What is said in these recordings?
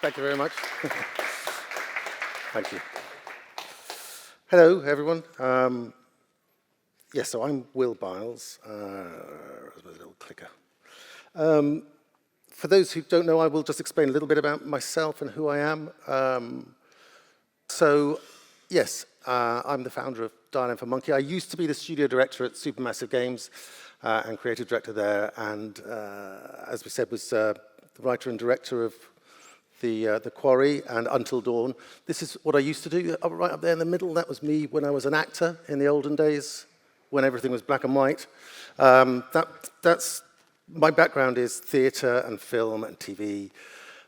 Thank you very much. Thank you. Hello, everyone. Yes, so I'm Byles. Where's my little clicker? For those who don't know, I will just explain a little bit about myself and who I am. Yes, I'm the founder of DevGAMM for Monkey. I used to be the studio director at Supermassive Games and creative director there, and as we said, was the writer and director of the Quarry and Until Dawn. This is what I used to do, right up there in the middle. That was me when I was an actor in the olden days, when everything was black and white. That's my background is theatre and film and TV,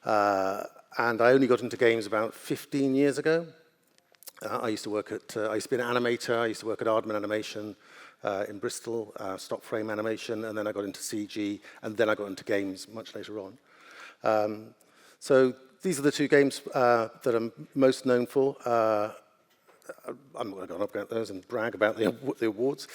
and I only got into games about 15 years ago. I used to be an animator. I used to work at Aardman Animation in Bristol, stop frame animation, and then I got into CG, and then I got into games much later on. So these are the two games that I'm most known for. I'm going to go up about those and brag about the awards.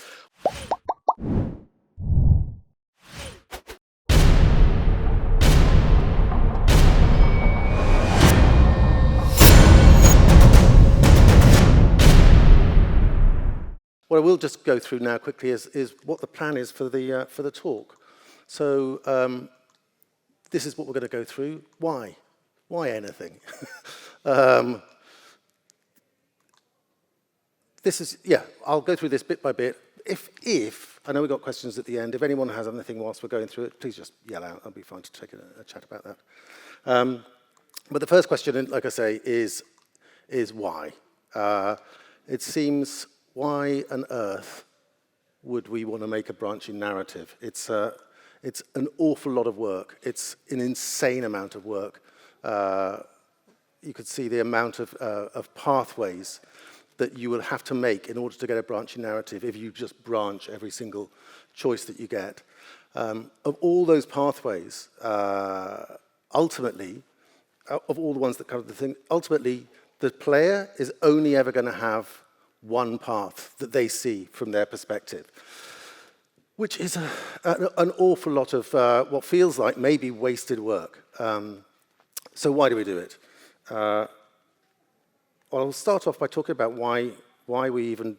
What I will just go through now quickly is what the plan is for the talk. So this is what we're going to go through. Why? Why anything? I'll go through this bit by bit. If I know we've got questions at the end, if anyone has anything whilst we're going through it, please just yell out. I'll be fine to take a chat about that. But the first question, like I say, is why? It seems, why on earth would we want to make a branching narrative? It's an awful lot of work. It's an insane amount of work. You could see the amount of pathways that you will have to make in order to get a branching narrative if you just branch every single choice that you get. Of all those pathways, ultimately, of all the ones that cover the thing, ultimately, the player is only ever going to have one path that they see from their perspective, which is an awful lot of what feels like maybe wasted work. So why do we do it? Well, I'll start off by talking about why we even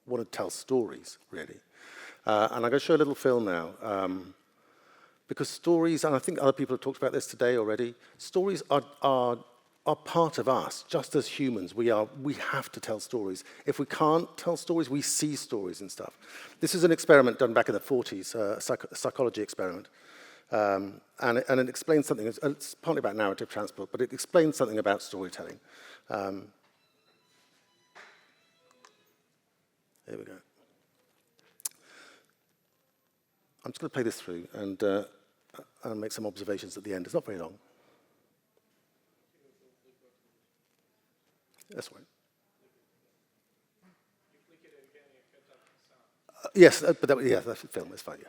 want to tell stories, really. And I'm going to show a little film now. Because stories, and I think other people have talked about this today already, stories are part of us, just as humans. We have to tell stories. If we can't tell stories, we see stories and stuff. This is an experiment done back in the 40s, a psychology experiment. And it explains something. It's partly about narrative transport, but it explains something about storytelling. Here we go. I'm just going to play this through and make some observations at the end. It's not very long. That's right. Yes, but that's the film. It's fine. Yeah.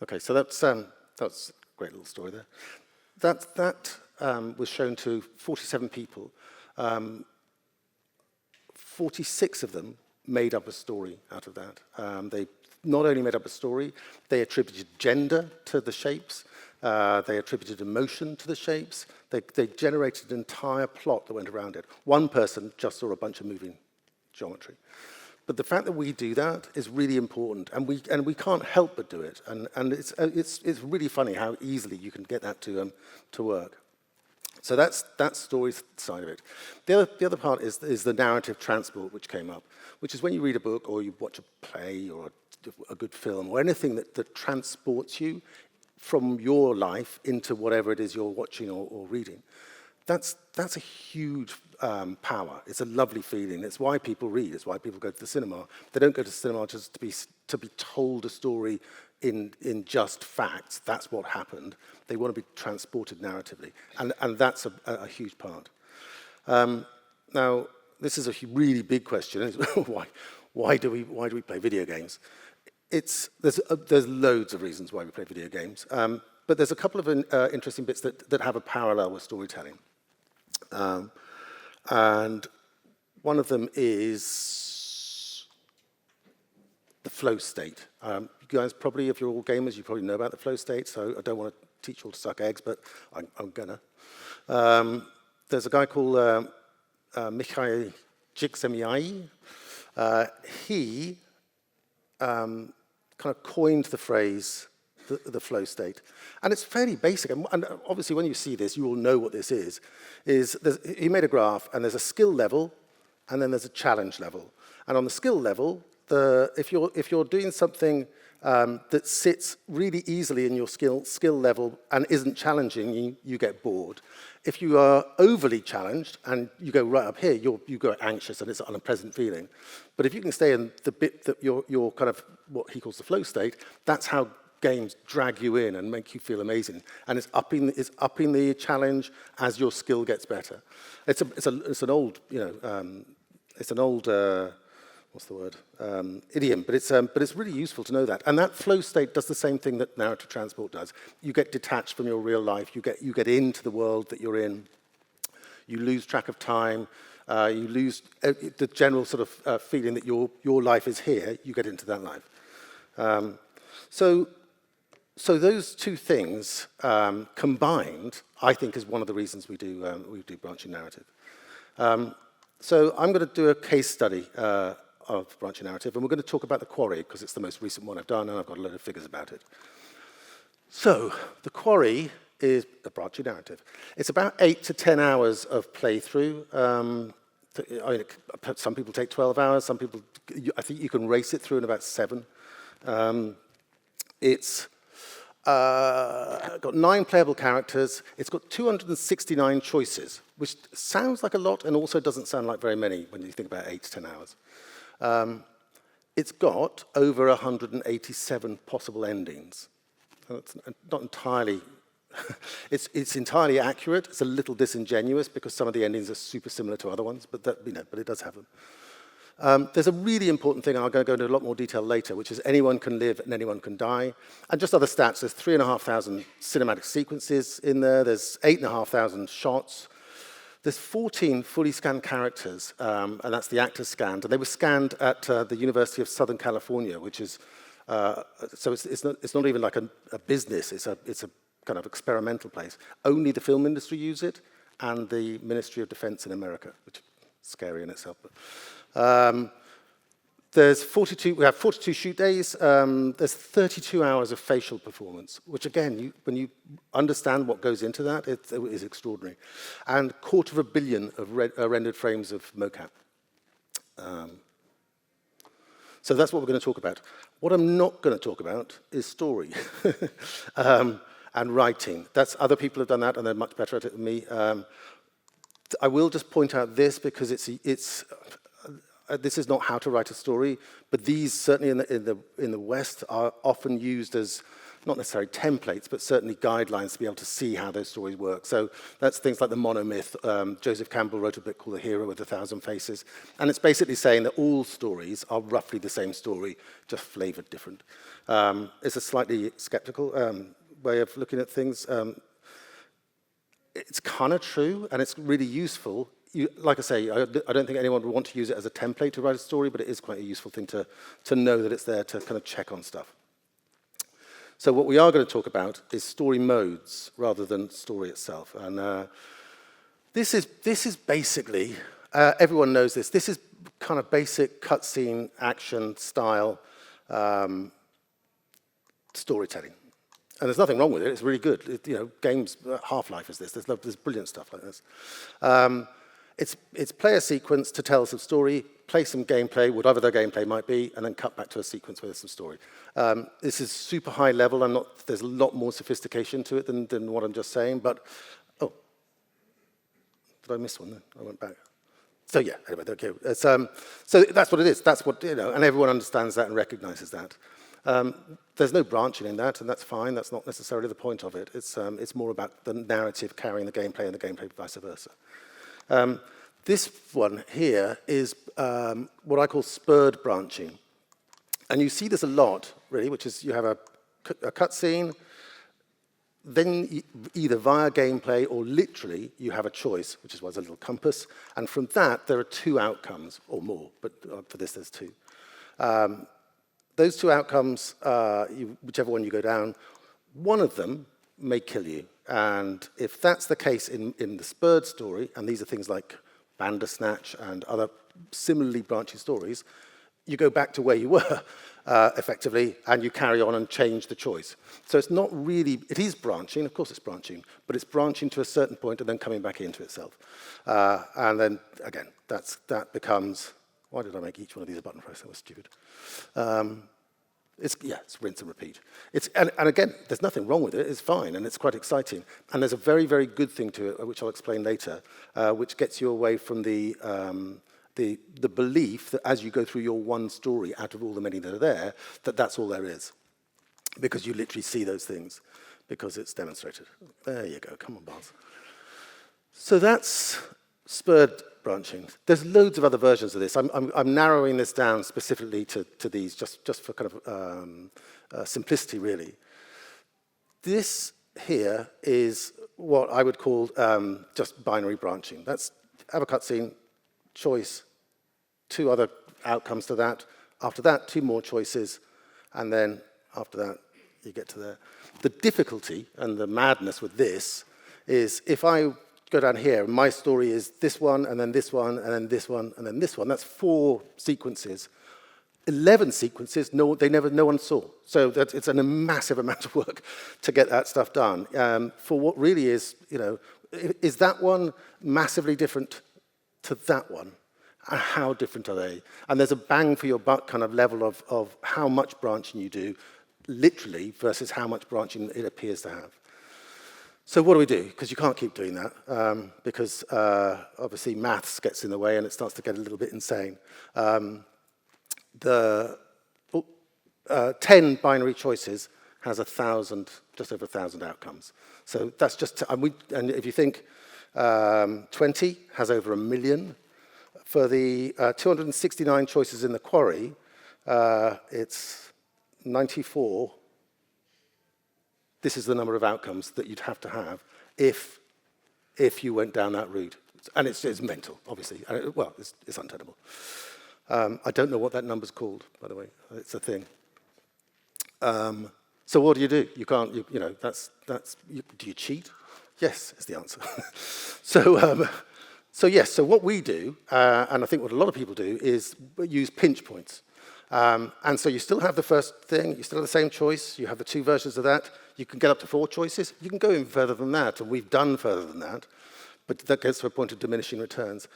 Okay, so that's a great little story there. That was shown to 47 people. 46 of them made up a story out of that. They not only made up a story, they attributed gender to the shapes, they attributed emotion to the shapes, they generated an entire plot that went around it. One person just saw a bunch of moving geometry. But the fact that we do that is really important, and we can't help but do it. And it's really funny how easily you can get that to work. So that's story side of it. The other part is the narrative transport, which came up, which is when you read a book or you watch a play or a a good film, or anything that transports you from your life into whatever it is you're watching or reading. That's a huge power. It's a lovely feeling. It's why people read. It's why people go to the cinema. They don't go to the cinema just to be told a story in just facts. That's what happened. They want to be transported narratively, and that's a huge part. Now, this is a really big question. Why do we play video games? There's loads of reasons why we play video games, but there's a couple of interesting bits that have a parallel with storytelling. And one of them is the flow state. You guys probably, if you're all gamers, you probably know about the flow state, so I don't want to teach you all to suck eggs, but I'm gonna. There's a guy called Mikhail Csikszentmihalyi. He kind of coined the phrase, the flow state. And it's fairly basic, and obviously when you see this, you will know what this is he made a graph, and there's a skill level, and then there's a challenge level. And on the skill level, if you're doing something that sits really easily in your skill level and isn't challenging, you get bored. If you are overly challenged and you go right up here, you go anxious and it's an unpleasant feeling. But if you can stay in the bit that you're kind of what he calls the flow state, that's how games drag you in and make you feel amazing. And it's upping the challenge as your skill gets better. It's an old, what's the word? Idiom, but it's really useful to know that. And that flow state does the same thing that narrative transport does. You get detached from your real life. You get into the world that you're in. You lose track of time. You lose the general sort of feeling that your life is here. You get into that life. So those two things combined, I think, is one of the reasons we do branching narrative. So I'm going to do a case study of branching narrative, and we're going to talk about the Quarry, because it's the most recent one I've done, and I've got a load of figures about it. So the Quarry is a branching narrative. It's about 8 to 10 hours of playthrough. Some people take 12 hours, some people, I think you can race it through in about 7. It's got 9 playable characters. It's got 269 choices, which sounds like a lot and also doesn't sound like very many when you think about 8 to 10 hours. It's got over 187 possible endings. It's not entirely, it's entirely accurate. It's a little disingenuous because some of the endings are super similar to other ones, but it does have them. There's a really important thing, and I'm going to go into a lot more detail later, which is anyone can live and anyone can die. And just other stats, there's 3,500 cinematic sequences in there. There's 8,500 shots. There's 14 fully scanned characters, and that's the actors scanned. And they were scanned at the University of Southern California, which is, so it's not even like a business. It's a kind of experimental place. Only the film industry use it, and the Ministry of Defense in America, which is scary in itself. But, we have 42 shoot days. There's 32 hours of facial performance, which again, when you understand what goes into that, it is extraordinary. And 250 million of rendered frames of mocap. So that's what we're going to talk about. What I'm not going to talk about is story and writing. Other people have done that, and they're much better at it than me. I will just point out this because this is not how to write a story, but these, certainly in the West, are often used as, not necessarily templates, but certainly guidelines to be able to see how those stories work. So that's things like the monomyth. Joseph Campbell wrote a book called The Hero with 1,000 Faces, and it's basically saying that all stories are roughly the same story, just flavored different. It's a slightly skeptical way of looking at things. It's kind of true, and it's really useful. Like I say, I don't think anyone would want to use it as a template to write a story, but it is quite a useful thing to know that it's there to kind of check on stuff. So what we are going to talk about is story modes rather than story itself. And this is basically, everyone knows this. This is kind of basic cutscene action style storytelling. And there's nothing wrong with it. It's really good. Games, Half-Life is this. There's brilliant stuff like this. It's play a sequence to tell us a story, play some gameplay, whatever the gameplay might be, and then cut back to a sequence where there's some story. This is super high level. There's a lot more sophistication to it than what I'm just saying, but, oh, did I miss one then? I went back. So yeah, anyway, okay. So that's what it is. That's what, and everyone understands that and recognizes that. There's no branching in that, and that's fine. That's not necessarily the point of it. It's more about the narrative carrying the gameplay and the gameplay vice versa. This one here is what I call spurred branching. And you see this a lot, really, which is you have a cutscene, then either via gameplay or literally you have a choice, which is why there's a little compass. And from that, there are two outcomes, or more, but for this there's two. Those two outcomes, whichever one you go down, one of them may kill you. And if that's the case in the spurred story, and these are things like Bandersnatch and other similarly branching stories, you go back to where you were, effectively, and you carry on and change the choice. So it's not really, it is branching, of course it's branching, but it's branching to a certain point and then coming back into itself. And then, again, that becomes, why did I make each one of these a button press? That was stupid. It's rinse and repeat. And again, there's nothing wrong with it. It's fine, and it's quite exciting. And there's a very, very good thing to it, which I'll explain later, which gets you away from the belief that as you go through your one story out of all the many that are there, that's all there is. Because you literally see those things, because it's demonstrated. There you go. Come on, Byles. So that's spurred branching. There's loads of other versions of this. I'm narrowing this down specifically to these, just for kind of simplicity, really. This here is what I would call just binary branching. That's have a cutscene, choice, two other outcomes to that. After that, two more choices, and then after that, you get to there. The difficulty and the madness with this is if I go down here, my story is this one, and then this one, and then this one, and then this one. That's 4 sequences. 11 sequences, no one saw. So it's a massive amount of work to get that stuff done. For what really is, is that one massively different to that one? And how different are they? And there's a bang for your buck kind of level of how much branching you do, literally, versus how much branching it appears to have. So what do we do? Because you can't keep doing that, because obviously maths gets in the way and it starts to get a little bit insane. 10 binary choices has 1,000, just over 1,000 outcomes. So that's just, and if you think 20 has over 1 million. For the 269 choices in the Quarry, it's 94. This is the number of outcomes that you'd have to have if you went down that route. And it's mental, obviously. Well, it's untenable. I don't know what that number's called, by the way. It's a thing. So what do? You can't, do you cheat? Yes, is the answer. So what we do, and I think what a lot of people do, is use pinch points. And so you still have the first thing, you still have the same choice, you have the 2 versions of that, you can get up to 4 choices, you can go even further than that, and we've done further than that, but that gets to a point of diminishing returns.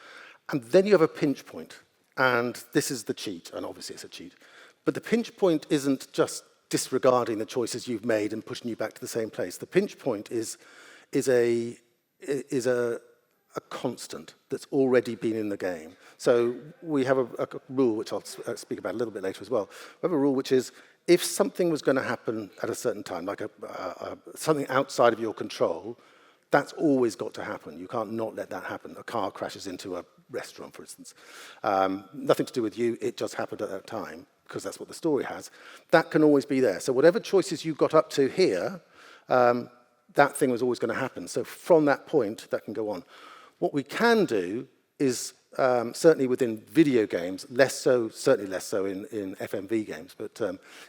And then you have a pinch point, and this is the cheat, and obviously it's a cheat. But the pinch point isn't just disregarding the choices you've made and pushing you back to the same place. The pinch point is a constant that's already been in the game. So we have a rule, which I'll speak about a little bit later as well. We have a rule which is, if something was going to happen at a certain time, like something outside of your control, that's always got to happen. You can't not let that happen. A car crashes into a restaurant, for instance. Nothing to do with you, it just happened at that time, because that's what the story has. That can always be there. So whatever choices you got up to here, that thing was always going to happen. So from that point, that can go on. What we can do is, certainly within video games, certainly less so in FMV games, but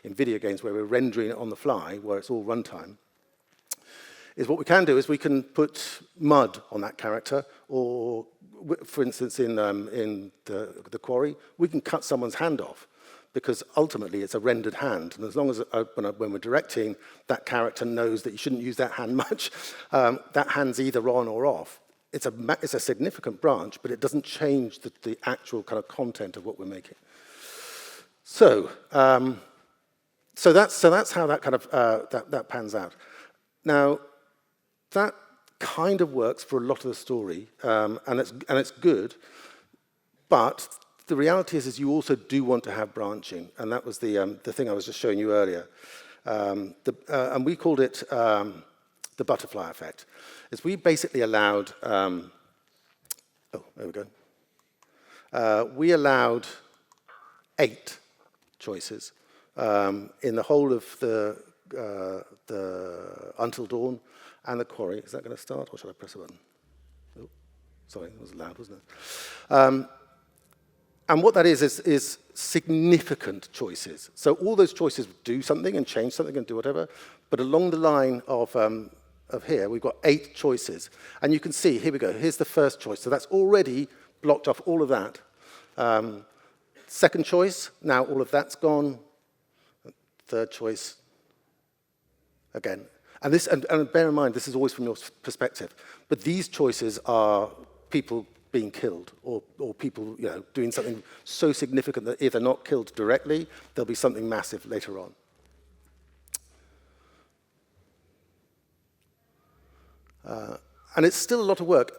in video games where we're rendering it on the fly, where it's all runtime, is what we can do is we can put mud on that character, or for instance in the Quarry, we can cut someone's hand off, because ultimately it's a rendered hand, and as long as when we're directing, that character knows that you shouldn't use that hand much, that hand's either on or off. it's a significant branch, but it doesn't change the actual kind of content of what we're making. So, so that's how that kind of that pans out. Now, that kind of works for a lot of the story, and it's good. But the reality is you also do want to have branching, and that was the thing I was just showing you earlier. And we called it the butterfly effect. Is we basically allowed, oh, there we go. We allowed 8 choices in the whole of the Until Dawn and the Quarry. Is that going to start, or should I press a button? Oh, sorry, that was loud, wasn't it? And what that is significant choices. So all those choices do something and change something and do whatever, but along the line of here, we've got 8 choices. And you can see, here we go, here's the first choice. So that's already blocked off all of that. Second choice, now all of that's gone. Third choice, again. And bear in mind, this is always from your perspective, but these choices are people being killed, or people doing something so significant that if they're not killed directly, there'll be something massive later on. And it's still a lot of work.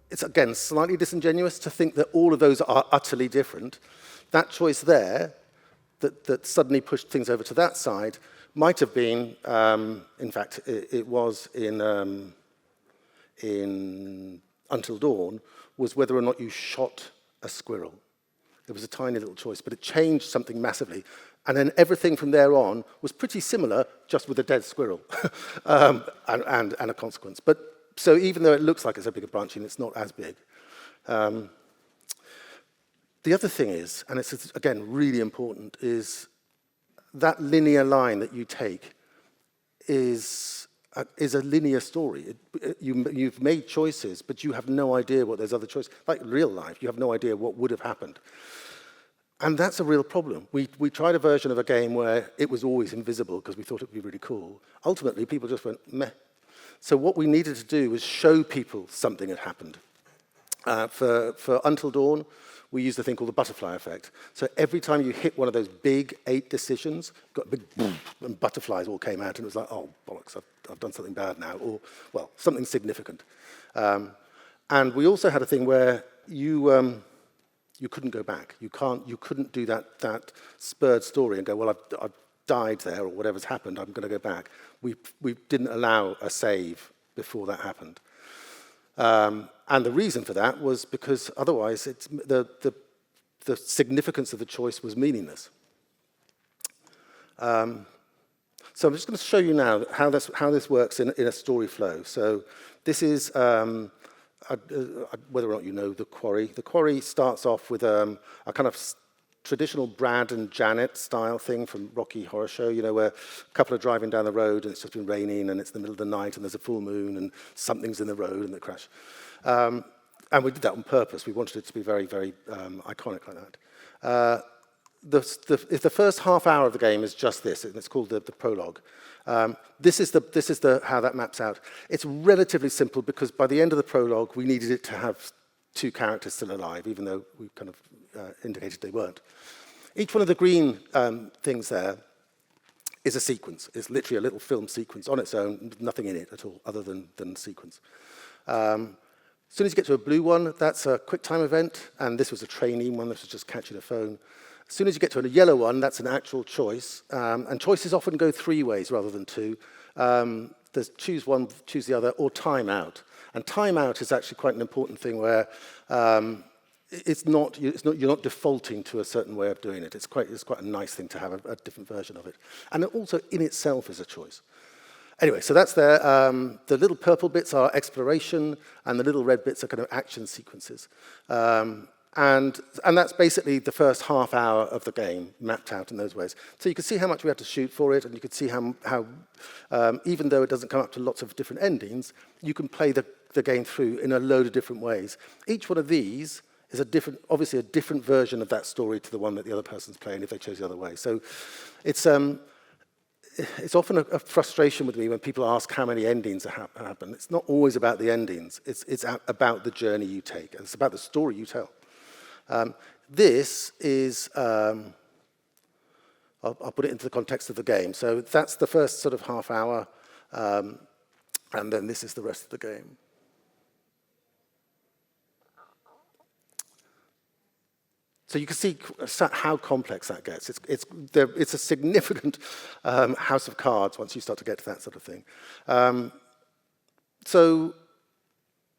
It's, again, slightly disingenuous to think that all of those are utterly different. That choice there, that suddenly pushed things over to that side, might have been, in fact, it was in Until Dawn, was whether or not you shot a squirrel. It was a tiny little choice, but it changed something massively. And then everything from there on was pretty similar, just with a dead squirrel and a consequence. But so even though it looks like it's a bigger branching, it's not as big. The other thing is, and it's, again, really important, is that linear line that you take is a linear story. You've made choices, but you have no idea what those other choices, like real life, you have no idea what would have happened. And that's a real problem. We tried a version of a game where it was always invisible because we thought it would be really cool. Ultimately, people just went, meh. So what we needed to do was show people something had happened. For Until Dawn, we used a thing called the butterfly effect. So every time you hit one of those big 8 decisions, got a big boom, and butterflies all came out, and it was like, oh, bollocks, I've done something bad now, or, well, something significant. And we also had a thing where you couldn't go back. You couldn't do that spurred story and go, well, I've died there, or whatever's happened, I'm going to go back. We didn't allow a save before that happened. And the reason for that was because otherwise the significance of the choice was meaningless. So I'm just going to show you now how this works in a story flow. So this is, whether or not you know the Quarry. The Quarry starts off with a kind of traditional Brad and Janet style thing from Rocky Horror Show, where a couple are driving down the road and it's just been raining and it's the middle of the night and there's a full moon and something's in the road and they crash. And we did that on purpose. We wanted it to be very, very iconic like that. If the first half hour of the game is just this, and it's called the prologue. This is how that maps out. It's relatively simple because by the end of the prologue, we needed it to have 2 characters still alive, even though we kind of indicated they weren't. Each one of the green things there is a sequence. It's literally a little film sequence on its own, nothing in it at all, other than sequence. As soon as you get to a blue one, that's a quick time event, and this was a trainee one, this was just catching a phone. As soon as you get to a yellow one, that's an actual choice, and choices often go 3 ways rather than 2. There's choose one, choose the other, or time out. And time out is actually quite an important thing where you're not defaulting to a certain way of doing it. It's quite a nice thing to have a different version of it. And it also in itself is a choice. Anyway, so that's there. The little purple bits are exploration, and the little red bits are kind of action sequences. And that's basically the first half hour of the game mapped out in those ways. So you can see how much we had to shoot for it, and you can see how even though it doesn't come up to lots of different endings, you can play the game through in a load of different ways. Each one of these is obviously a different version of that story to the one that the other person's playing if they chose the other way. So it's it's often a frustration with me when people ask how many endings happen. It's not always about the endings. It's about the journey you take. It's about the story you tell. This is, I'll put it into the context of the game. So that's the first sort of half hour, and then this is the rest of the game. So you can see how complex that gets. It's a significant house of cards once you start to get to that sort of thing. So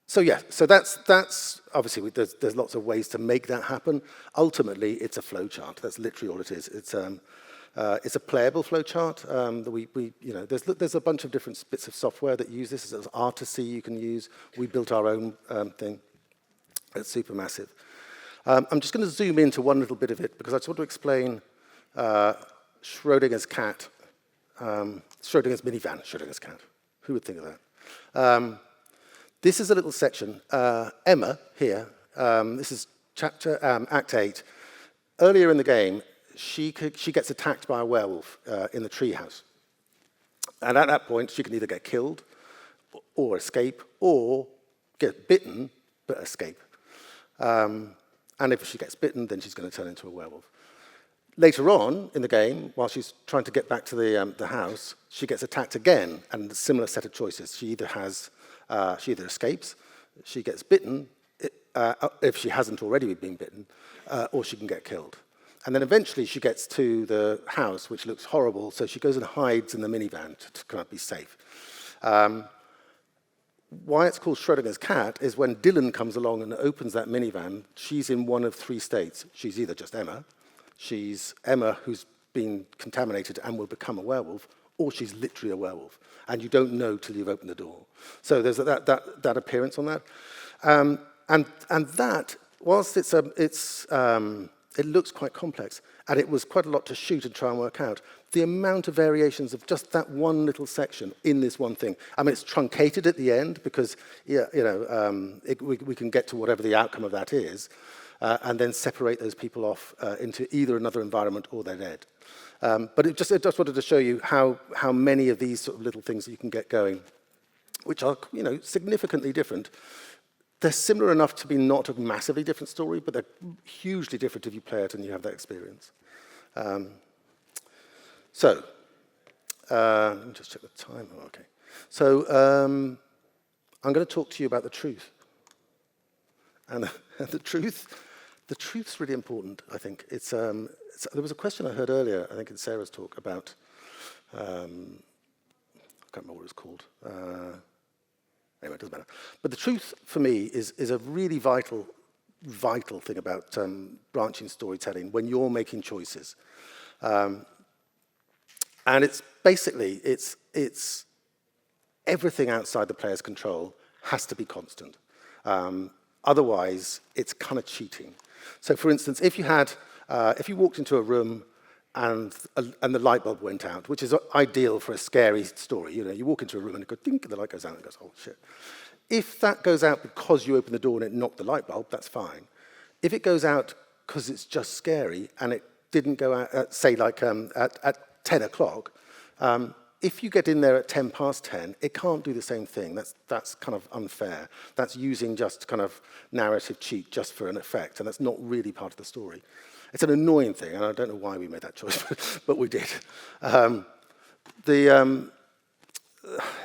that's obviously there's lots of ways to make that happen. Ultimately, it's a flow chart. That's literally all it is. It's a playable flow chart that there's a bunch of different bits of software that use this. There's R2C you can use. We built our own thing. It's supermassive. I'm just going to zoom into one little bit of it because I just want to explain Schrodinger's cat, Schrodinger's minivan, Schrodinger's cat. Who would think of that? This is a little section. Emma here, this is chapter Act 8. Earlier in the game, she gets attacked by a werewolf in the treehouse. And at that point, she can either get killed or escape or get bitten but escape. And if she gets bitten, then she's going to turn into a werewolf. Later on in the game, while she's trying to get back to the house, she gets attacked again, and a similar set of choices. She either escapes, she gets bitten, if she hasn't already been bitten, or she can get killed. And then eventually she gets to the house, which looks horrible, so she goes and hides in the minivan to kind of be safe. Why it's called Schrodinger's cat is when Dylan comes along and opens that minivan, she's in one of three states. She's either just Emma, she's Emma who's been contaminated and will become a werewolf, or she's literally a werewolf. And you don't know till you've opened the door. So there's that appearance on that. And that, whilst it looks quite complex, and it was quite a lot to shoot and try and work out, the amount of variations of just that one little section in this one thing. I mean, it's truncated at the end because we can get to whatever the outcome of that is, and then separate those people off into either another environment or they're dead. But it just wanted to show you how many of these sort of little things that you can get going, which are significantly different. They're similar enough to be not a massively different story, but they're hugely different if you play it and you have that experience. Let me just check the time. Oh, okay. So I'm going to talk to you about the truth. And the truth's really important, I think. There was a question I heard earlier, I think in Sarah's talk, about, I can't remember what it was called. Anyway, it doesn't matter. But the truth, for me, is a really vital thing about branching storytelling when you're making choices. And it's basically, it's everything outside the player's control has to be constant. Otherwise, it's kind of cheating. So, for instance, if you walked into a room and the light bulb went out, which is ideal for a scary story. You walk into a room and it goes, dink, and the light goes out and it goes, oh, shit. If that goes out because you open the door and it knocked the light bulb, that's fine. If it goes out because it's just scary and it didn't go out, at 10 o'clock, if you get in there at 10 past 10, it can't do the same thing. That's kind of unfair. That's using just kind of narrative cheat just for an effect, and that's not really part of the story. It's an annoying thing, and I don't know why we made that choice, but we did.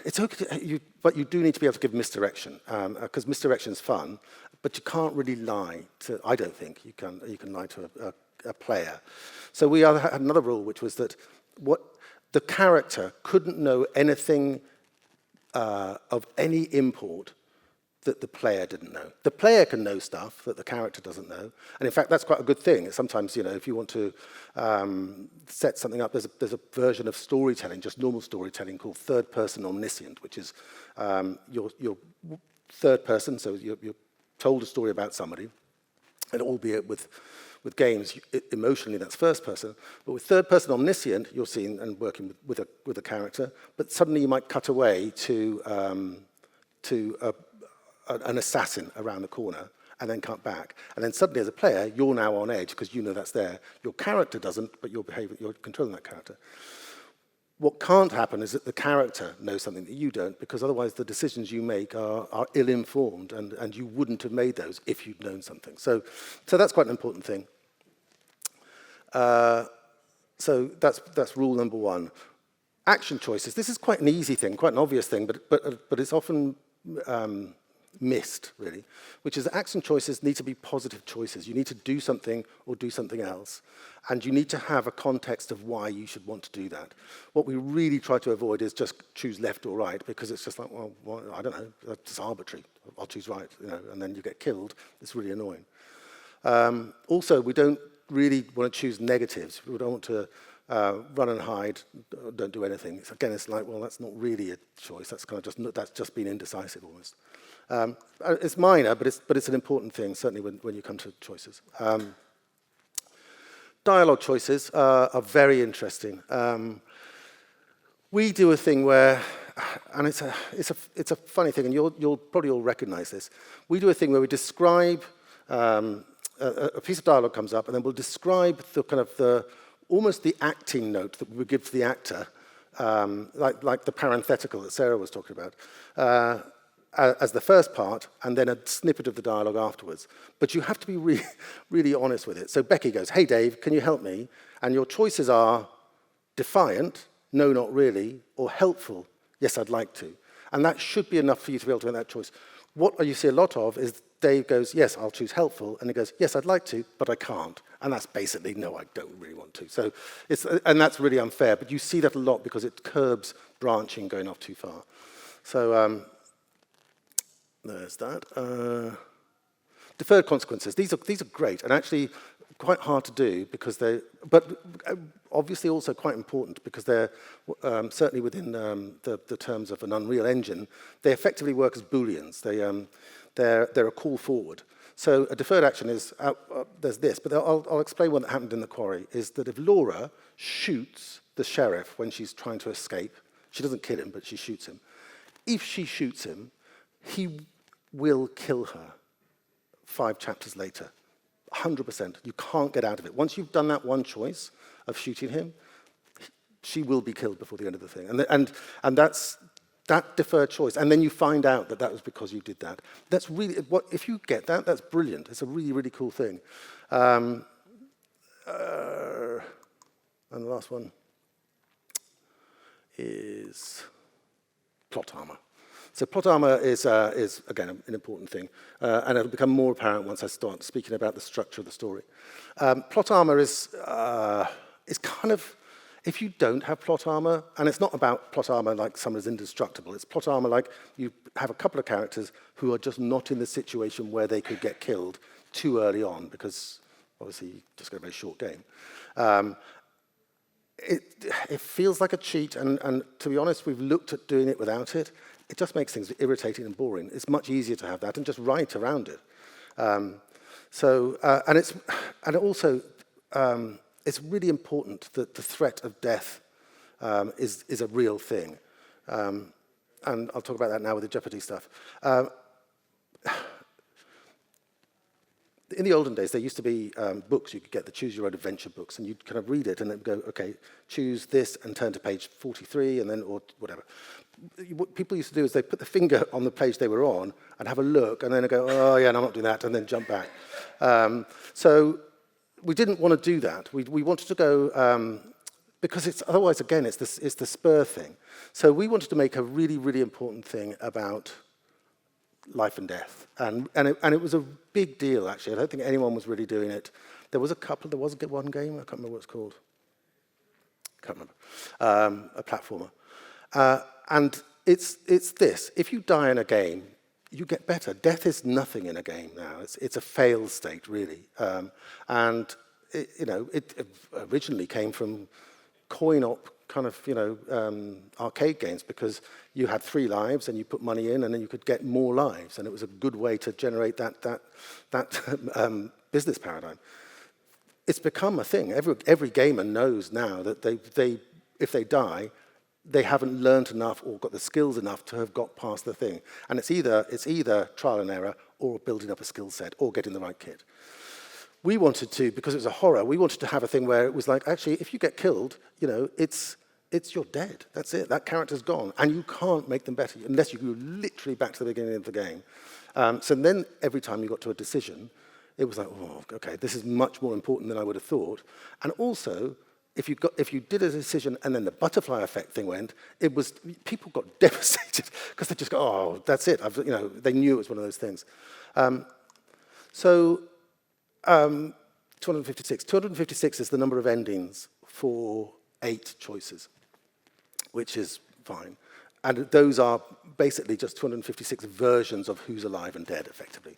It's okay, but you do need to be able to give misdirection, because misdirection is fun, but you can't really lie to. I don't think you can lie to a player. So we had another rule, which was that the character couldn't know anything of any import that the player didn't know. The player can know stuff that the character doesn't know. And in fact, that's quite a good thing. Sometimes, if you want to set something up, there's a version of storytelling, just normal storytelling, called third-person omniscient, which is your third person, so you're told a story about somebody, and albeit with games, emotionally that's first person, but with third person omniscient, you're seeing and working with a character, but suddenly you might cut away to an assassin around the corner, and then cut back. And then suddenly as a player, you're now on edge because you know that's there. Your character doesn't, but you're controlling that character. What can't happen is that the character knows something that you don't, because otherwise the decisions you make are ill-informed, and you wouldn't have made those if you'd known something. So that's quite an important thing. So that's rule number one. Action choices. This is quite an easy thing, quite an obvious thing, but it's often missed, really, which is that action choices need to be positive choices. You need to do something or do something else, and you need to have a context of why you should want to do that. What we really try to avoid is just choose left or right, because it's just like, well, I don't know, that's arbitrary. I'll choose right, and then you get killed. It's really annoying. Also, we don't really want to choose negatives. We don't want to run and hide, don't do anything. Again, it's like, well, that's not really a choice. That's kind of that's just being indecisive almost. It's minor, but it's an important thing, certainly when you come to choices. Dialogue choices are very interesting. We do a thing where, and it's a funny thing, and you'll probably all recognize this. We do a thing where we describe a piece of dialogue comes up, and then we'll describe the kind of almost the acting note that we would give to the actor, like the parenthetical that Sarah was talking about, as the first part, and then a snippet of the dialogue afterwards. But you have to be really honest with it. So Becky goes, "Hey Dave, can you help me?" And your choices are defiant, "No, not really," or helpful, "Yes, I'd like to." And that should be enough for you to be able to make that choice. What you see a lot of is Dave goes, "Yes, I'll choose helpful," and he goes, "Yes, I'd like to, but I can't." And that's basically, "No, I don't really want to." So and that's really unfair, but you see that a lot because it curbs branching going off too far. So there's that. Deferred consequences. These are great and actually quite hard to do because but obviously also quite important because they're certainly within the terms of an Unreal Engine, they effectively work as Booleans. They're a call forward. So a deferred action is, there's this, but I'll explain what happened in the Quarry, is that if Laura shoots the sheriff when she's trying to escape, she doesn't kill him, but she shoots him. If she shoots him, he will kill her 5 chapters later, 100%. You can't get out of it. Once you've done that one choice of shooting him, she will be killed before the end of the thing. And that's that deferred choice. And then you find out that was because you did that. That's really, if you get that, that's brilliant. It's a really, really cool thing. And the last one is plot armor. So plot armor is again, an important thing, and it'll become more apparent once I start speaking about the structure of the story. Plot armor is kind of, if you don't have plot armor, and it's not about plot armor like someone is indestructible, it's plot armor like you have a couple of characters who are just not in the situation where they could get killed too early on, because obviously you just got a very short game. It feels like a cheat, and to be honest, we've looked at doing it without it. It just makes things irritating and boring. It's much easier to have that and just write around it. It's really important that the threat of death is a real thing. And I'll talk about that now with the Jeopardy stuff. In the olden days, there used to be books you could get, the Choose Your Own Adventure books, and you'd kind of read it and then go, okay, choose this and turn to page 43, and then, or whatever. What people used to do is they put the finger on the page they were on and have a look, and then go, oh yeah, no, I'm not doing that, and then jump back. So we didn't want to do that. We wanted to go, because it's otherwise, again, it's the spur thing. So we wanted to make a really, really important thing about life and death, and it was a big deal, actually. I don't think anyone was really doing it. There was one game, I can't remember what it's called. Can't remember. A platformer. And it's this. If you die in a game, you get better. Death is nothing in a game now. It's a fail state, really. And it originally came from coin-op kind of, arcade games, because you had 3 lives and you put money in and then you could get more lives, and it was a good way to generate that business paradigm. It's become a thing. Every gamer knows now that if they die, they haven't learned enough or got the skills enough to have got past the thing. And it's either trial and error or building up a skill set or getting the right kit. We wanted to, because it was a horror, we wanted to have a thing where it was like, actually, if you get killed, it's you're dead. That's it. That character's gone. And you can't make them better unless you go literally back to the beginning of the game. So then every time you got to a decision, it was like, oh, okay, this is much more important than I would have thought. And also, if you did a decision and then the butterfly effect thing went, people got devastated because they just go, oh, that's it. They knew it was one of those things. 256. 256 is the number of endings for 8 choices, which is fine. And those are basically just 256 versions of who's alive and dead, effectively.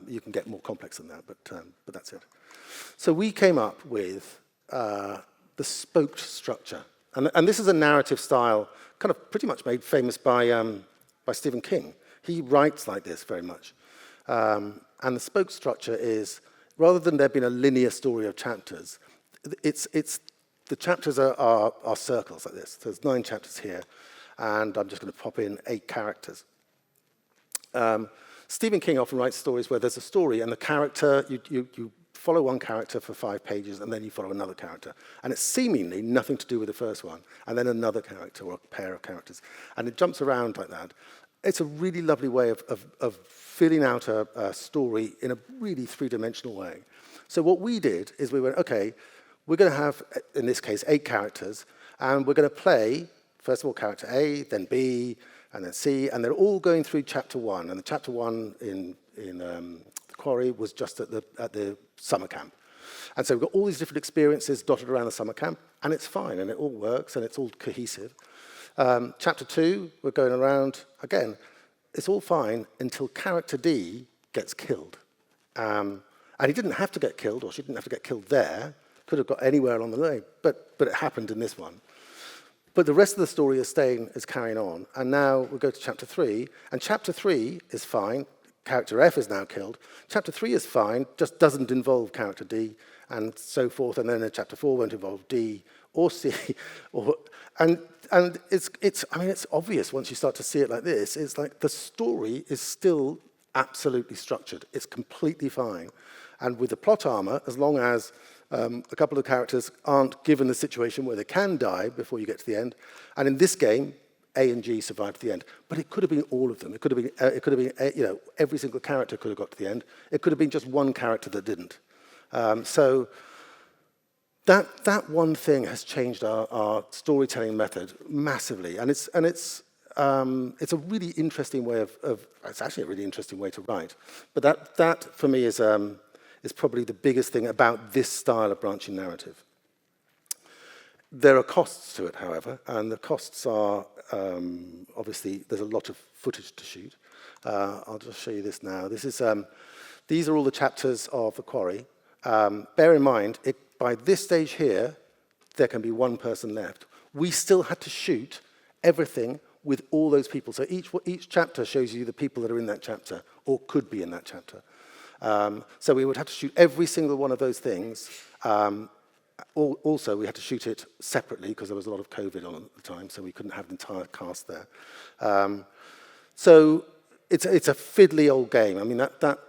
You can get more complex than that, but that's it. So we came up with the spoked structure. And this is a narrative style kind of pretty much made famous by Stephen King. He writes like this very much. And the spoke structure is, rather than there being a linear story of chapters, the chapters are circles like this. So there's 9 chapters here, and I'm just going to pop in 8 characters. Stephen King often writes stories where there's a story, and the character, you follow one character for 5 pages, and then you follow another character. And it's seemingly nothing to do with the first one, and then another character or a pair of characters. And it jumps around like that. It's a really lovely way of filling out a story in a really 3-dimensional way. So what we did is we went, okay, we're going to have, in this case, 8 characters, and we're going to play, first of all, character A, then B, and then C, and they're all going through chapter 1. And the chapter 1 in Quarry was just at the summer camp. And so we've got all these different experiences dotted around the summer camp, and it's fine, and it all works, and it's all cohesive. Chapter 2, we're going around, again, it's all fine until character D gets killed. And he didn't have to get killed, or she didn't have to get killed there, could have got anywhere along the way, but it happened in this one. But the rest of the story is carrying on, and now we go to chapter 3, and chapter 3 is fine, character F is now killed. Chapter 3 is fine, just doesn't involve character D, and so forth, and then in chapter 4 won't involve D or C, and it's obvious once you start to see it like this. It's like the story is still absolutely structured. It's completely fine, and with the plot armor, as long as a couple of characters aren't given the situation where they can die before you get to the end, and in this game, A and G survived to the end, but it could have been all of them. It could have been every single character could have got to the end. It could have been just one character that didn't. So that one thing has changed our storytelling method massively, and it's a really interesting way it's actually a really interesting way to write. But that for me is probably the biggest thing about this style of branching narrative. There are costs to it, however, and the costs are, obviously, there's a lot of footage to shoot. I'll just show you this now. These are all the chapters of The Quarry. Bear in mind, by this stage here, there can be one person left. We still had to shoot everything with all those people. So each chapter shows you the people that are in that chapter, or could be in that chapter. So we would have to shoot every single one of those things. Also, we had to shoot it separately because there was a lot of COVID on at the time, so we couldn't have the entire cast there. So it's a fiddly old game. I mean, that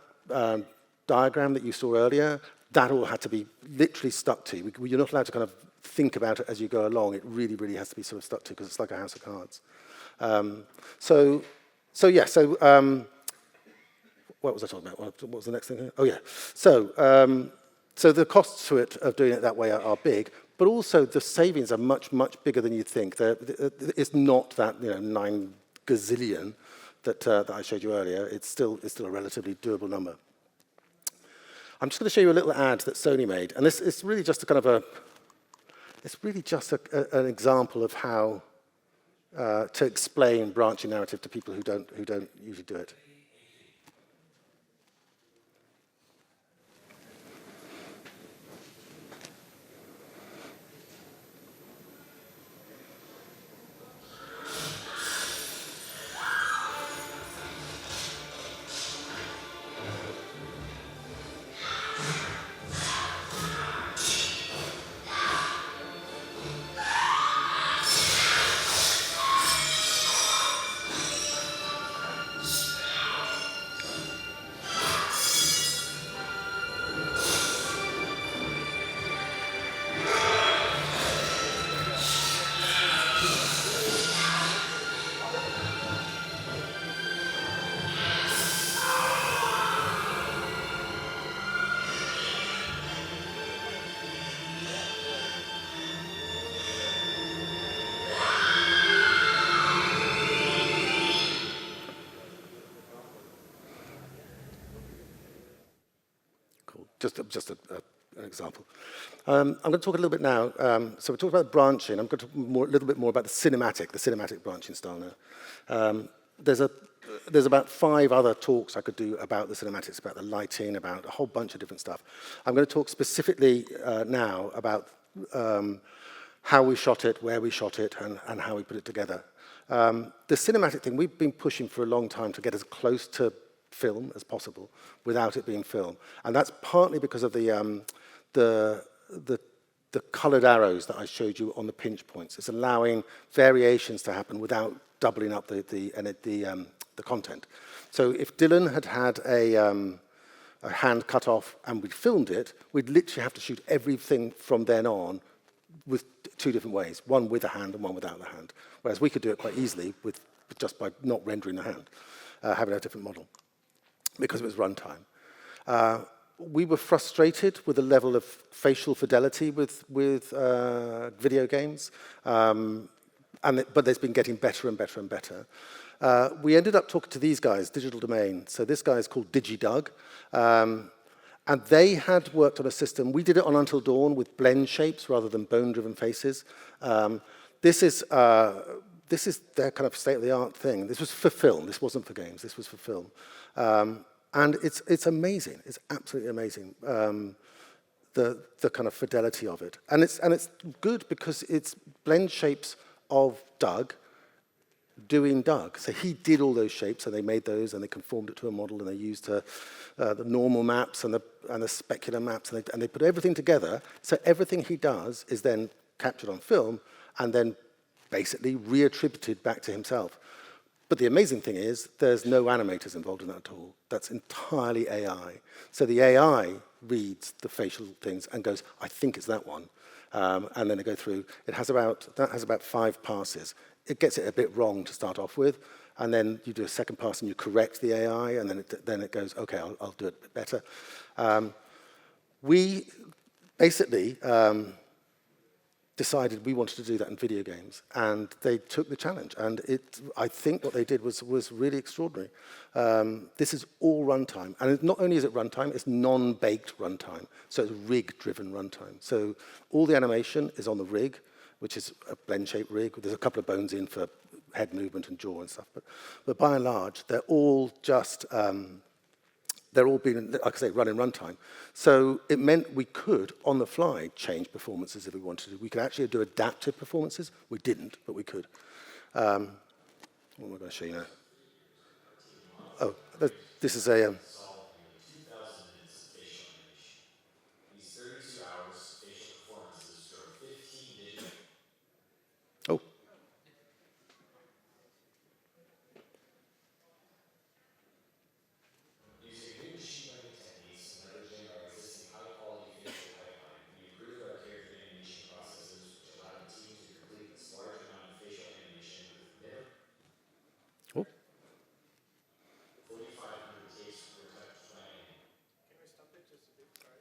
diagram that you saw earlier, that all had to be literally stuck to. You're not allowed to kind of think about it as you go along. It really, really has to be sort of stuck to because it's like a house of cards. What was I talking about? What was the next thing here? Oh, yeah. So the costs to it of doing it that way are big, but also the savings are much, much bigger than you'd think. It's not that 9 gazillion that I showed you earlier. It's still a relatively doable number. I'm just going to show you a little ad that Sony made, and this is really just an example of how to explain branching narrative to people who don't usually do it. just an example. I'm going to talk a little bit now. So we talked about branching. I'm going to talk a little bit more about the cinematic branching style now. There's about 5 other talks I could do about the cinematics, about the lighting, about a whole bunch of different stuff. I'm going to talk specifically now about how we shot it, where we shot it, and how we put it together. The cinematic thing, we've been pushing for a long time to get as close to film as possible without it being film. And that's partly because of the colored arrows that I showed you on the pinch points. It's allowing variations to happen without doubling up the content. So if Dylan had a hand cut off and we filmed it, we'd literally have to shoot everything from then on with 2 different ways, one with a hand and one without the hand. Whereas we could do it quite easily just by not rendering the hand, having a different model, because it was runtime. We were frustrated with the level of facial fidelity with video games, but it's been getting better and better and better. We ended up talking to these guys, Digital Domain. So this guy is called DigiDoug. And they had worked on a system. We did it on Until Dawn with blend shapes rather than bone-driven faces. This is their kind of state-of-the-art thing. This was for film. This wasn't for games. This was for film. And it's amazing. It's absolutely amazing, the kind of fidelity of it. And it's good because it's blend shapes of Doug doing Doug. So he did all those shapes, and they made those, and they conformed it to a model, and they used the normal maps and the specular maps, and they put everything together. So everything he does is then captured on film, and then basically reattributed back to himself. But the amazing thing is, there's no animators involved in that at all. That's entirely AI. So the AI reads the facial things and goes, I think it's that one. And then they go through. That has about 5 passes. It gets it a bit wrong to start off with, and then you do a second pass and you correct the AI, and then it goes, okay, I'll do it a bit better. We basically decided we wanted to do that in video games, and they took the challenge, and I think what they did was really extraordinary. This is all runtime, and not only is it runtime, it's non-baked runtime, so it's rig-driven runtime. So all the animation is on the rig, which is a blend-shaped rig. There's a couple of bones in for head movement and jaw and stuff, but by and large, they're all just they're all being, like I say, run in runtime. So it meant we could, on the fly, change performances if we wanted to. We could actually do adaptive performances. We didn't, but we could. What am I going to show you now? Oh, this is a... Oh.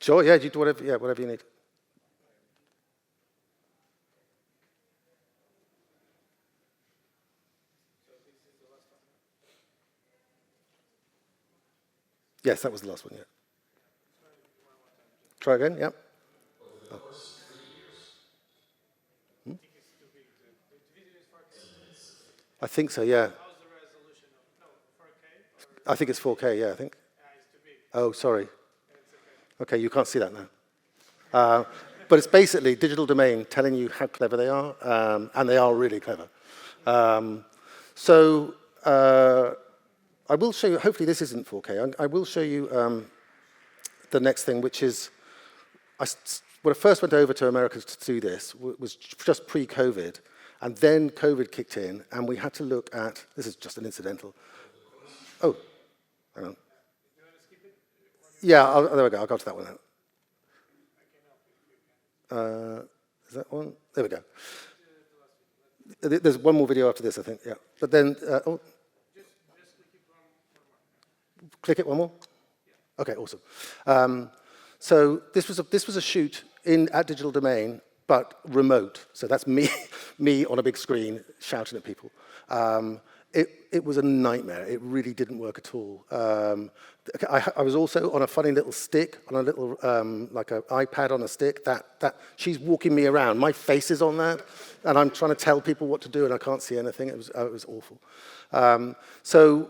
Sure, yeah, you do whatever you need. Yes, that was the last one, yeah. Try again, yeah. Oh. Hmm? I think so, yeah. I think it's 4K, yeah, I think. Oh, sorry. Okay, you can't see that now. But it's basically Digital Domain telling you how clever they are, and they are really clever. I will show you, hopefully this isn't 4K, I will show you the next thing, which is, when I first went over to America to do this, was just pre-COVID, and then COVID kicked in, and we had to look at, this is just an incidental. Oh, hang on. Yeah, there we go, I'll go to that one now. Is that one? There we go. There's one more video after this, I think, yeah. But then, oh. Click it one more? Okay, awesome. So this was a shoot at Digital Domain, but remote. So that's me on a big screen shouting at people. It was a nightmare. It really didn't work at all. I was also on a funny little stick, on a little, like an iPad on a stick, that she's walking me around. My face is on that, and I'm trying to tell people what to do, and I can't see anything. It was awful. So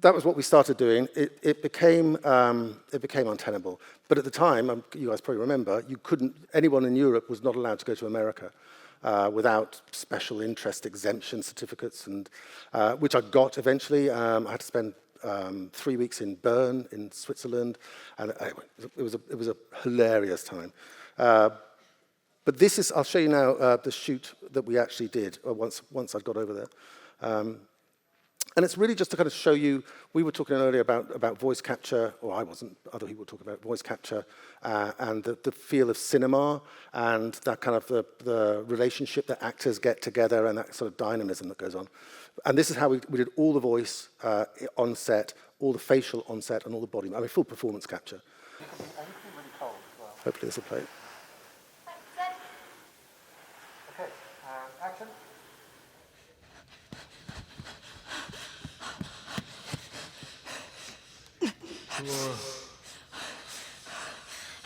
that was what we started doing. It became untenable. But at the time, you guys probably remember, anyone in Europe was not allowed to go to America. Without special interest exemption certificates, and which I got eventually. I had to spend 3 weeks in Bern, in Switzerland, and it was a hilarious time. But I'll show you now the shoot that we actually did once I'd got over there. And it's really just to kind of show you, we were talking earlier about voice capture, or I wasn't, other people were talking about voice capture, and the feel of cinema, and that kind of the relationship that actors get together, and that sort of dynamism that goes on. And this is how we did all the voice on set, all the facial on set, and all the body, I mean, full performance capture. Really cold as well. Hopefully this will play. Okay, action.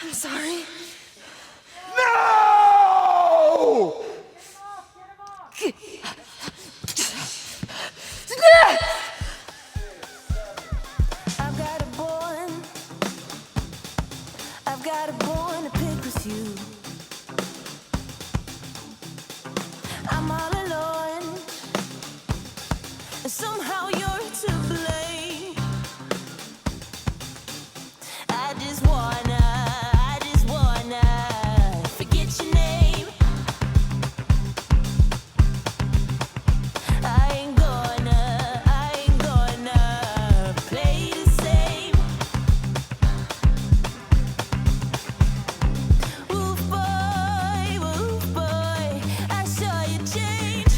I'm sorry. No! I've got a bone to pick with you. I'm all alone, and somehow you're to blame. I just wanna forget your name. I ain't gonna play the same. Woof boy, I saw you change.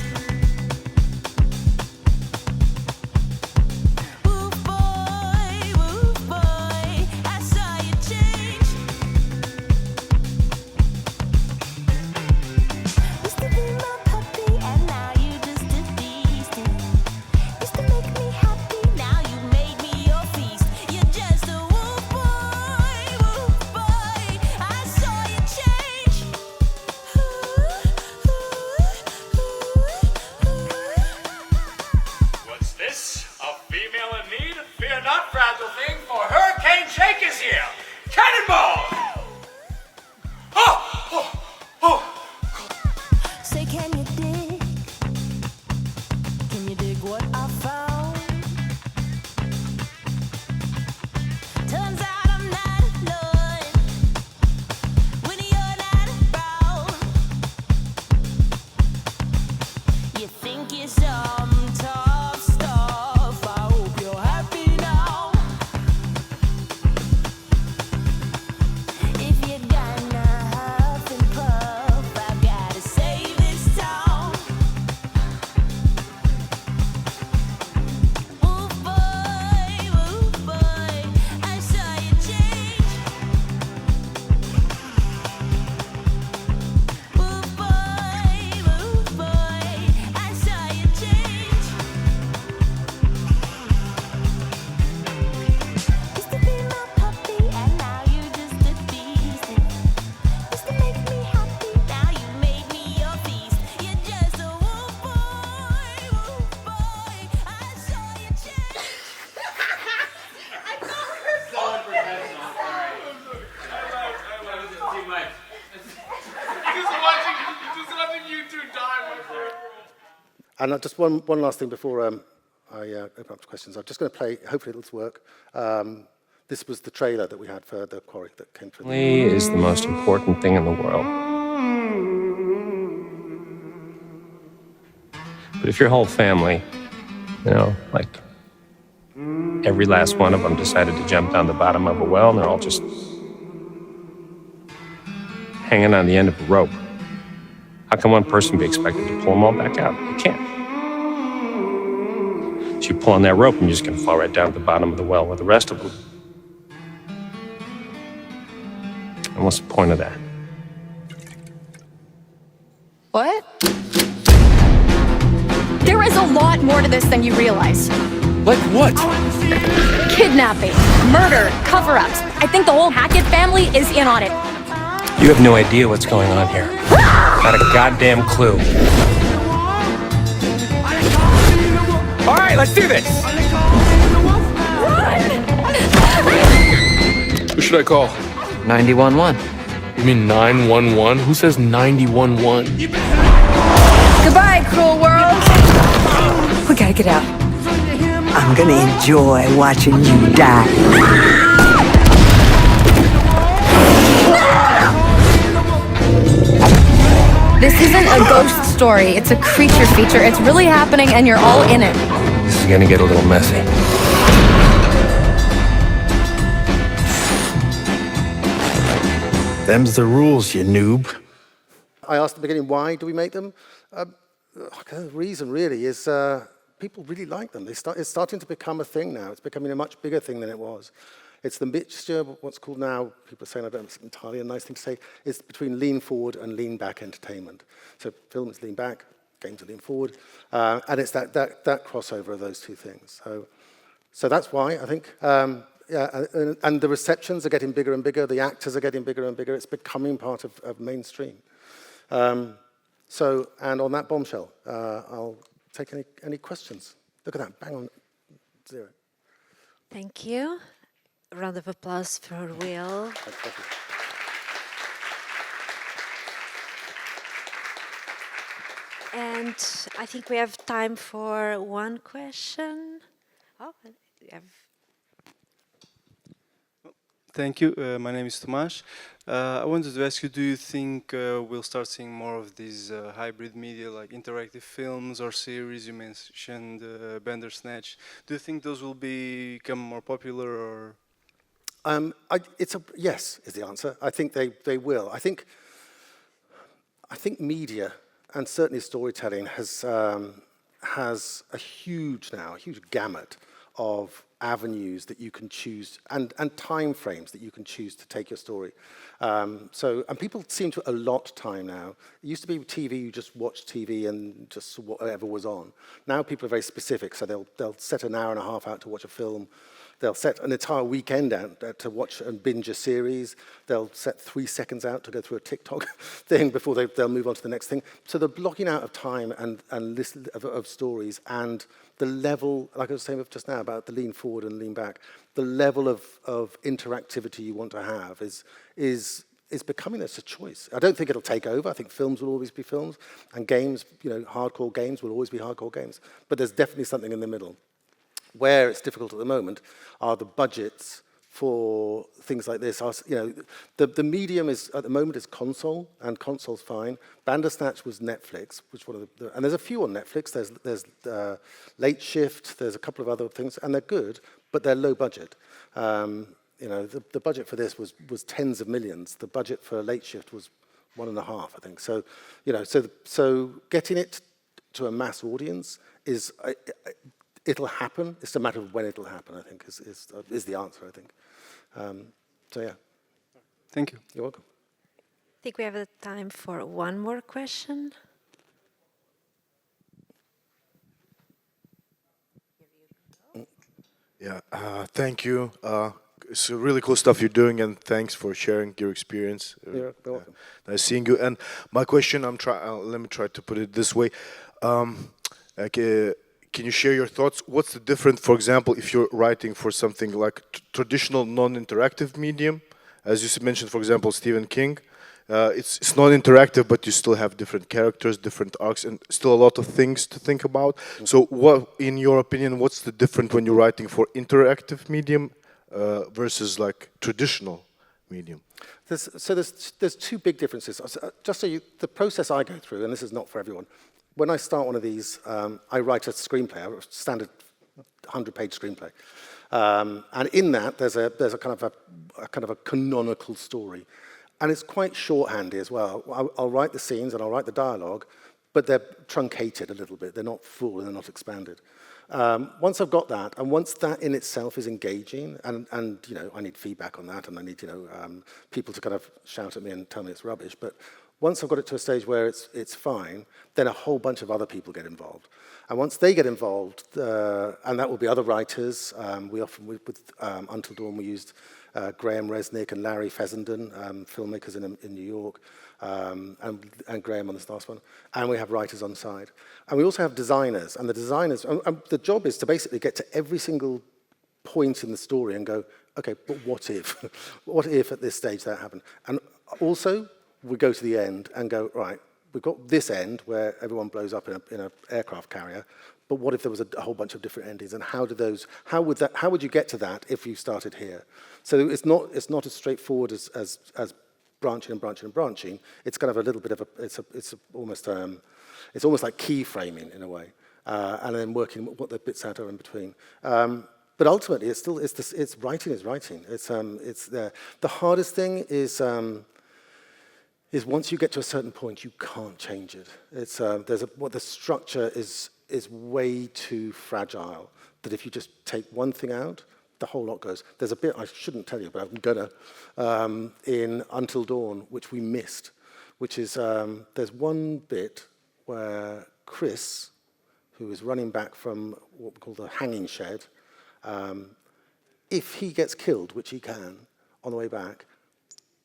Woof boy, I saw you change. Used to be my puppy, and now you just a beast. Used to make me happy, now you made me your feast. You're just a woof boy, I saw you change. What's this? A female in need? Fear not, fragile thing, for Hurricane Jake is here! Cannonball! Oh! Say, can you dig what I found? Turns out I'm not alone when you're not around. You think you're some tough stuff. I hope you're happy now. If you're gonna huff and puff, I've gotta save this town. Woof boy, I saw you change. Woof boy, I saw you change. Used to be my puppy, and now you just a beast. Used to make me happy, now you made me your feast. You're just a woof boy, I saw you change. Just watching you two die. And just one last thing before I open up to questions. I'm just going to play, hopefully it'll work. This was the trailer that we had for the Quarry that came through. Family is the most important thing in the world. But if your whole family, like every last one of them decided to jump down the bottom of a well and they're all just hanging on the end of a rope, how can one person be expected to pull them all back out? You can't. So you pull on that rope and you're just going to fall right down to the bottom of the well with the rest of them. And what's the point of that? What? There is a lot more to this than you realize. Like what? Kidnapping, murder, cover-ups. I think the whole Hackett family is in on it. You have no idea what's going on here. Not a goddamn clue. All right, let's do this. Who should I call? 911. You mean 911? Who says 911? Goodbye, cruel world. We gotta get out. I'm gonna enjoy watching you die. This isn't a ghost story. It's a creature feature. It's really happening and you're all in it. This is gonna get a little messy. Them's the rules, you noob. I asked at the beginning, why do we make them? The reason really is people really like them. It's starting to become a thing now. It's becoming a much bigger thing than it was. It's the mixture of what's called now, people are saying, I don't know, it's entirely a nice thing to say, it's between lean forward and lean back entertainment. So film is lean back, games are lean forward, and it's that crossover of those two things. So that's why, I think, and the receptions are getting bigger and bigger, the actors are getting bigger and bigger, it's becoming part of mainstream. And on that bombshell, I'll take any questions. Look at that, bang on 0. Thank you. A round of applause for Will. Thank you. And I think we have time for one question. Oh, we have. Thank you. My name is Tomas. I wanted to ask you, do you think we'll start seeing more of these hybrid media, like interactive films or series? You mentioned Bandersnatch. Do you think those will become more popular, or? Yes, is the answer. I think they will. I think media, and certainly storytelling, has a huge gamut of avenues that you can choose and time frames that you can choose to take your story. And people seem to allot time now. It used to be TV, you just watched TV and just whatever was on. Now people are very specific, so they'll set an hour and a half out to watch a film. They'll set an entire weekend out to watch and binge a series. They'll set 3 seconds out to go through a TikTok thing before they'll move on to the next thing. So the blocking out of time and list of stories, and the level, like I was saying just now about the lean forward and lean back, the level of interactivity you want to have is becoming a choice. I don't think it'll take over. I think films will always be films, and games, hardcore games will always be hardcore games. But there's definitely something in the middle. Where it's difficult at the moment are the budgets for things like this. The medium is at the moment is console, and console's fine. Bandersnatch was Netflix, which one of and there's a few on Netflix. There's Late Shift. There's a couple of other things, and they're good, but they're low budget. The budget for this was tens of millions. The budget for Late Shift was 1.5, I think. So so getting it to a mass audience is. It'll happen. It's a matter of when it'll happen, I think, is the answer, I think. Yeah. Thank you. You're welcome. I think we have time for one more question. Yeah, thank you. It's really cool stuff you're doing, and thanks for sharing your experience. You're welcome. Nice seeing you. And my question, let me try to put it this way. Can you share your thoughts? What's the difference, for example, if you're writing for something like traditional non-interactive medium? As you mentioned, for example, Stephen King. It's non-interactive, but you still have different characters, different arcs, and still a lot of things to think about. So what, in your opinion, what's the difference when you're writing for interactive medium versus like traditional medium? There's two big differences. Just so the process I go through, and this is not for everyone, when I start one of these, I write a screenplay, a standard 100-page screenplay, and in that there's a kind of a canonical story, and it's quite shorthandy as well. I'll write the scenes and I'll write the dialogue, but they're truncated a little bit. They're not full and they're not expanded. Once I've got that, and once that in itself is engaging, and I need feedback on that, and I need people to kind of shout at me and tell me it's rubbish. But Once I've got it to a stage where it's fine, then a whole bunch of other people get involved. And once they get involved, and that will be other writers, we often, with Until Dawn, we used Graham Resnick and Larry Fessenden, filmmakers in New York, and Graham on this last one. And we have writers on side. And we also have designers, and the designers, and the job is to basically get to every single point in the story and go, okay, but what if? What if at this stage that happened? And also, we go to the end and go, right, we've got this end where everyone blows up in an aircraft carrier, but what if there was a whole bunch of different endings, and how would you get to that if you started here? So it's not as straightforward as branching and branching and branching. It's kind of a little bit of it's almost like keyframing in a way, and then working what the bits out are in between. But ultimately, it's writing is writing. It's there. The hardest thing is once you get to a certain point, you can't change it. It's the structure is way too fragile that if you just take one thing out, the whole lot goes. There's a bit I shouldn't tell you, but I'm gonna in Until Dawn, which we missed, which is there's one bit where Chris, who is running back from what we call the hanging shed, if he gets killed, which he can, on the way back,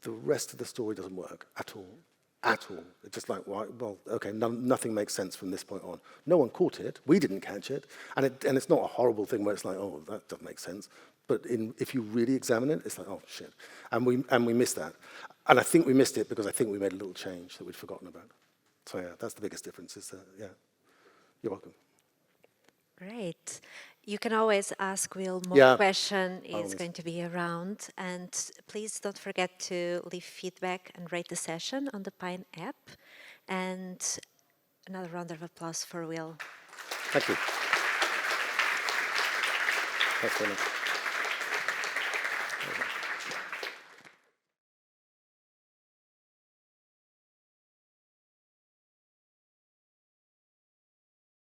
the rest of the story doesn't work at all. At all. It's just like, well, okay, nothing makes sense from this point on. No one caught it. We didn't catch it. And it's not a horrible thing where it's like, oh, that doesn't make sense. But if you really examine it, it's like, oh, shit. And we missed that. And I think we missed it because I think we made a little change that we'd forgotten about. So yeah, that's the biggest difference. Is that, yeah. You're welcome. Great. You can always ask Will more question. Is Always. going to be around. And please don't forget to leave feedback and rate the session on the Pine app. And another round of applause for Will. Thank you. Thanks very much.